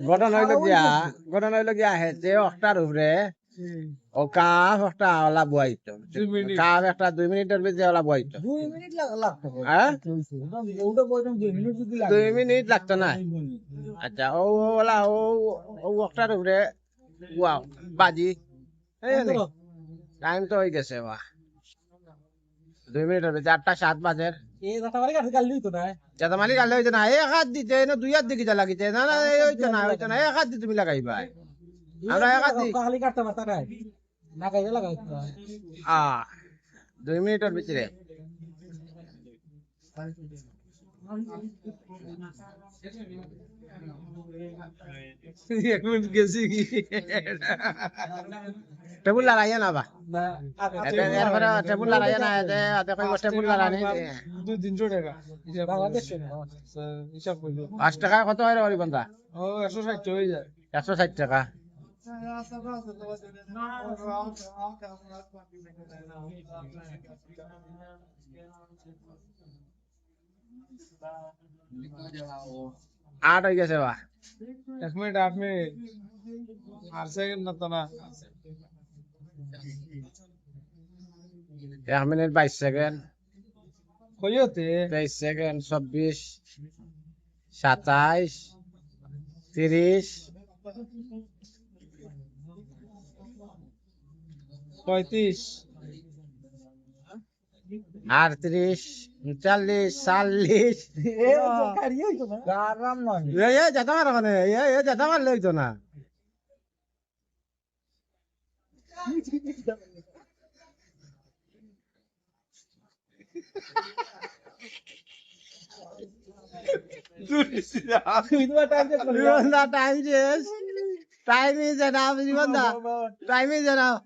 ঘটনা হইল গিয়া হেতে অক্টার উপরে ও কাপ একটা ওলা বইতো কাপ একটা 2 মিনিটের ভিতরে ওলা বইতো 2 মিনিট লাগতো হ্যাঁ ওটা বলতাম 2 মিনিট যদি লাগে 2 মিনিট লাগতো না আচ্ছা ও ওলা ও অক্টার উপরে ওয়াও বাজি টাইম তো হয়ে গেছে বা 2 মিনিটের ভিতরে 8:07 বাজে এই রাতাবাড়ি কাছে গালি হইতো না যাতে মালিক আল্লাহ হইতো না এক হাত দিতে না 2 হাত দিকে যা লাগিতে না না হইতো না এক হাত দিতে তুমি লাগাইবা আমরা এক হাত দিই খালি কাটতে পারতা না না গাইলে লাগাইতো 2 মিনিটের ভিতরে এক মিনিট গেছি কি টেবুল লাগাইয়া না বা এরপরে টেবুল লাগাইয়া না এতে কই টেবুল লাগানি 2-300 টাকা বাংলাদেশ হিসাব করলো 5 টাকা কত হয় রে বন্ধা ও 160 হয়ে যায় 160 টাকা আট হয়ে গেছে বা 1 মিনিট 8 মিনিট আর সেকেন্ড না তো না 1 মিনিট 22 সেকেন্ড কইতে 23 সেকেন্ড 26 27 30 35 38 39 40 আরাম নয় যেতে পারো মানে যেতে পারলে হইতো না টাইম শেষ টাইম ইজ এনাফ জীবন দা টাইম ইজ এনাফ